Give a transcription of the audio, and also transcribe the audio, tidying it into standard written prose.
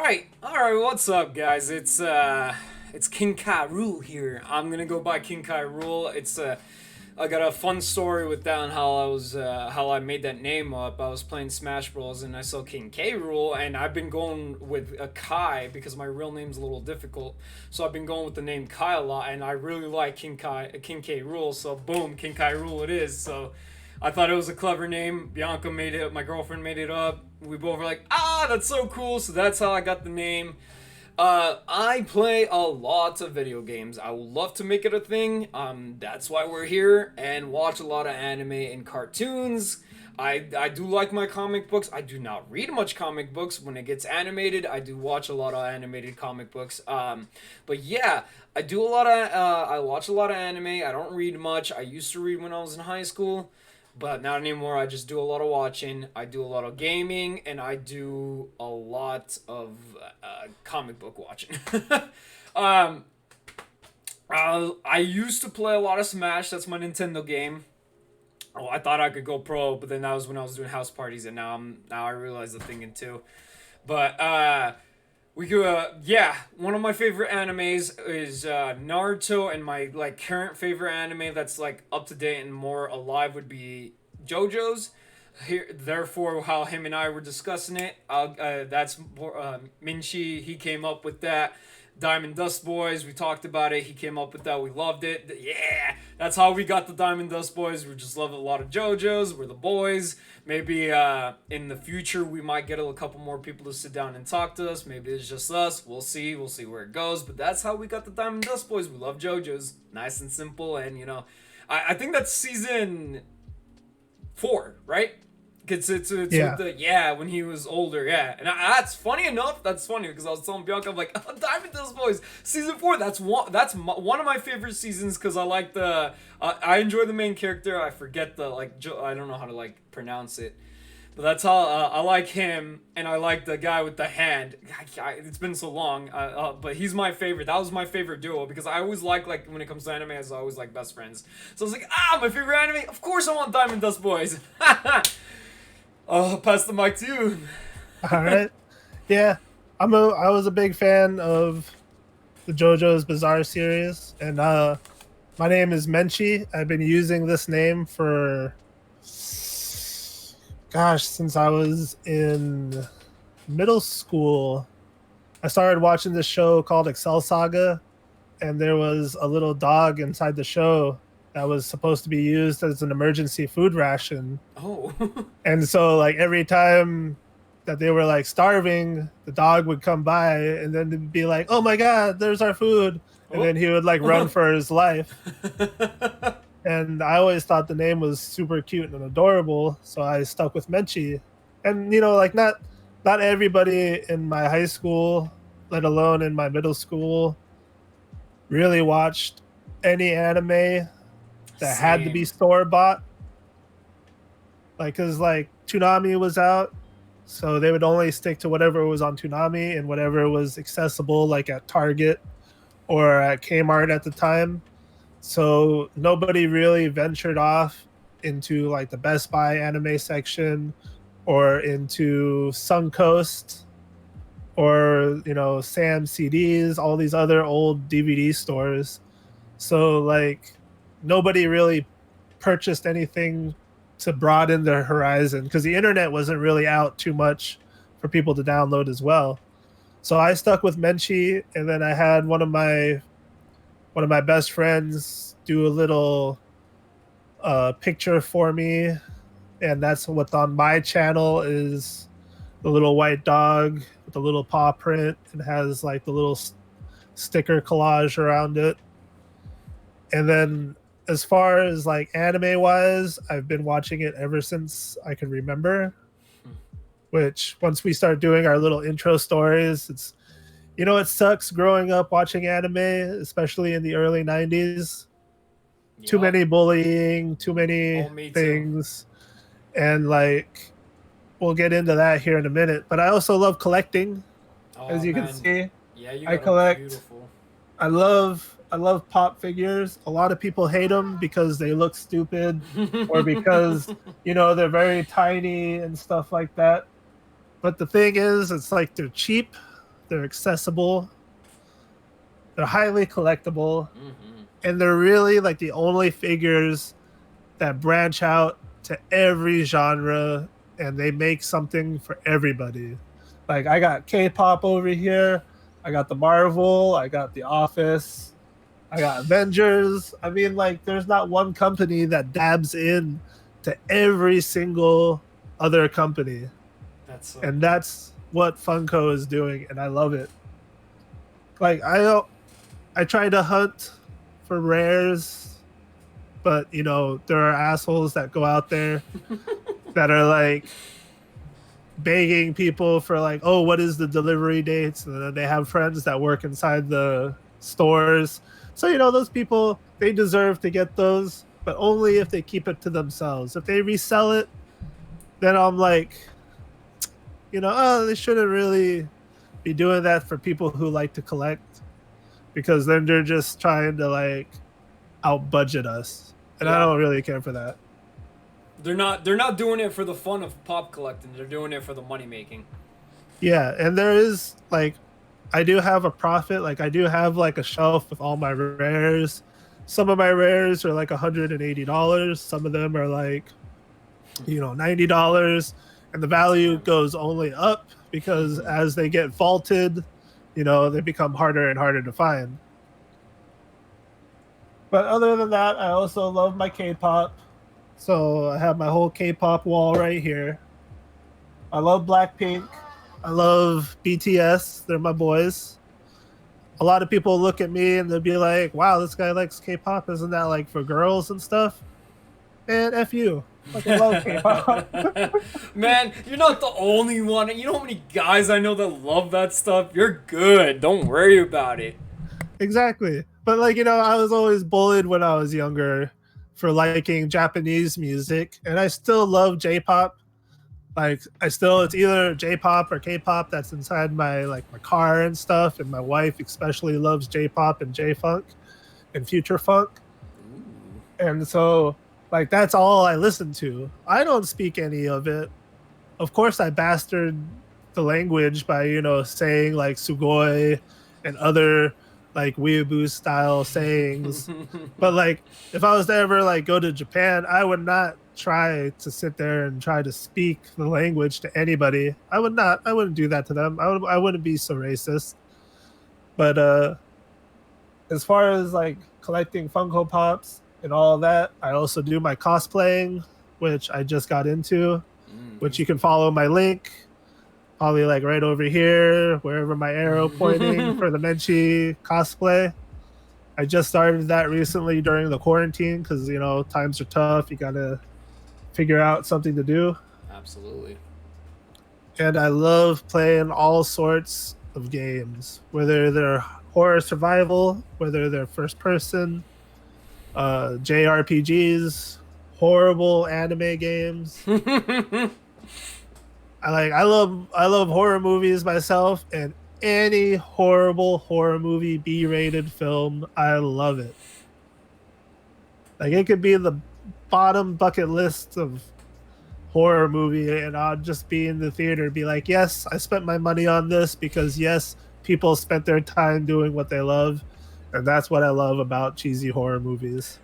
All right. What's up, guys? It's King Kai Rule here. I'm gonna go by King Kai Rule. I got a fun story with that and how I made that name up. I was playing Smash Bros and I saw King K Rule, and I've been going with a Kai because my real name's a little difficult. So I've been going with the name Kai a lot, and I really like King K Rule. So boom, King Kai Rule it is. So I thought it was a clever name. Bianca made it. My girlfriend made it up. We both were like, that's so cool. So that's how I got the name. I play a lot of video games. I would love to make it a thing. That's why we're here and watch a lot of anime and cartoons. I do like my comic books. I do not read much comic books. When it gets animated, I do watch a lot of animated comic books. But yeah, I watch a lot of anime. I don't read much. I used to read when I was in high school, but not anymore. I just do a lot of watching. I do a lot of gaming, and I do a lot of comic book watching. um, I used to play a lot of Smash. That's my Nintendo game. Oh, I thought I could go pro, but then that was when I was doing house parties, and now I realize the thing in two. But we could yeah, one of my favorite animes is Naruto, and my like current favorite anime that's like up to date and more alive would be JoJo's. Here, therefore, how him and I were discussing it, that's Minchi. He came up with that. Diamond Dust Boys. We talked about it. He came up with that. We loved it. Yeah, that's how we got the Diamond Dust Boys. We just love a lot of JoJo's. We're the boys. Maybe in the future we might get a couple more people to sit down and talk to us. Maybe it's just us. We'll see. We'll see where it goes. But that's how we got the Diamond Dust Boys. We love JoJo's. Nice and simple. And I think that's season 4, right? It's Yeah. with when he was older, yeah. And that's funny enough. That's funny because I was telling Bianca, I'm like, Diamond Dust Boys season 4. One of my favorite seasons because I like I enjoy the main character. I forget I don't know how to like pronounce it, but that's how I like him, and I like the guy with the hand. It's been so long, but he's my favorite. That was my favorite duo because I always like when it comes to anime, I always like best friends. So I was like, my favorite anime. Of course, I want Diamond Dust Boys. I'll pass the mic to you. All right. Yeah. I was a big fan of the JoJo's Bizarre series, and my name is Menchi. I've been using this name for since I was in middle school. I started watching this show called Excel Saga, and there was a little dog inside the show that was supposed to be used as an emergency food ration. Oh. And so like every time that they were like starving, the dog would come by and then it'd be like, "Oh my god, there's our food." And then he would like run for his life. And I always thought the name was super cute and adorable, so I stuck with Menchi. And like not everybody in my high school, let alone in my middle school, really watched any anime that had to be Same. store bought. Like, cause like Toonami was out, so they would only stick to whatever was on Toonami and whatever was accessible, like at Target or at Kmart at the time. So nobody really ventured off into like the Best Buy anime section or into Suncoast or Sam CDs, all these other old DVD stores. So like nobody really purchased anything to broaden their horizon because the internet wasn't really out too much for people to download as well. So I stuck with Menchi, and then I had one of my best friends do a little picture for me, and that's what's on my channel is the little white dog with the little paw print and has like the little sticker collage around it. And then as far as like anime wise, I've been watching it ever since I can remember. Which once we start doing our little intro stories, it sucks growing up watching anime, especially in the early 90s. Too Yup. many bullying, too many Oh, me too. things. And like we'll get into that here in a minute. But I also love collecting, as Oh you can man. see. Yeah, you I got a collect beautiful. I love pop figures. A lot of people hate them because they look stupid or because they're very tiny and stuff like that. But the thing is, it's like they're cheap they're accessible, they're highly collectible, Mm-hmm. and they're really like the only figures that branch out to every genre and they make something for everybody. Like I got K-pop over here, I got the Marvel, I got the Office, I got Avengers. I mean, like, there's not one company that dabs in to every single other company, That's so and cool. that's what Funko is doing, and I love it. Like, I try to hunt for rares, but there are assholes that go out there that are like begging people for like, oh, what is the delivery dates? And then they have friends that work inside the stores. So, those people, they deserve to get those, but only if they keep it to themselves. If they resell it, then I'm like, oh, they shouldn't really be doing that for people who like to collect, because then they're just trying to like out budget us. And I Yeah. don't really care for that. They're not doing it for the fun of pop collecting. They're doing it for the money making. Yeah, and there is like, I do have a profit. Like I do have like a shelf with all my rares. Some of my rares are like $180. Some of them are like, $90, and the value goes only up because as they get vaulted, they become harder and harder to find. But other than that, I also love my K-pop. So I have my whole K-pop wall right here. I love Blackpink. I love BTS. They're my boys. A lot of people look at me and they'll be like, "Wow, this guy likes K-pop. Isn't that like for girls and stuff?" And F you. Like, I love K-pop. Man, you're not the only one. You know how many guys I know that love that stuff? You're good. Don't worry about it. Exactly. But like, I was always bullied when I was younger for liking Japanese music, and I still love J-pop. Like it's either J-pop or K-pop that's inside my car and stuff, and my wife especially loves J-pop and J-funk and future funk. And so like that's all I listen to. I don't speak any of it. Of course I bastard the language by, saying like sugoi and other like weeaboo style sayings. But like if I was to ever like go to Japan, I would not try to sit there and try to speak the language to anybody. I would not. I wouldn't do that to them. I wouldn't be so racist. But as far as like collecting Funko Pops and all that, I also do my cosplaying, which I just got into, which you can follow my link probably like right over here, wherever my arrow pointing for the Menchie cosplay. I just started that recently during the quarantine because times are tough. You gotta figure out something to do. Absolutely. And I love playing all sorts of games, whether they're horror survival, whether they're first person, JRPGs, horrible anime games. I love horror movies myself, and any horrible horror movie, B-rated film, I love it. Like it could be in the bottom bucket list of horror movie, and I'll just be in the theater and be like, yes, I spent my money on this because yes, people spent their time doing what they love, and that's what I love about cheesy horror movies.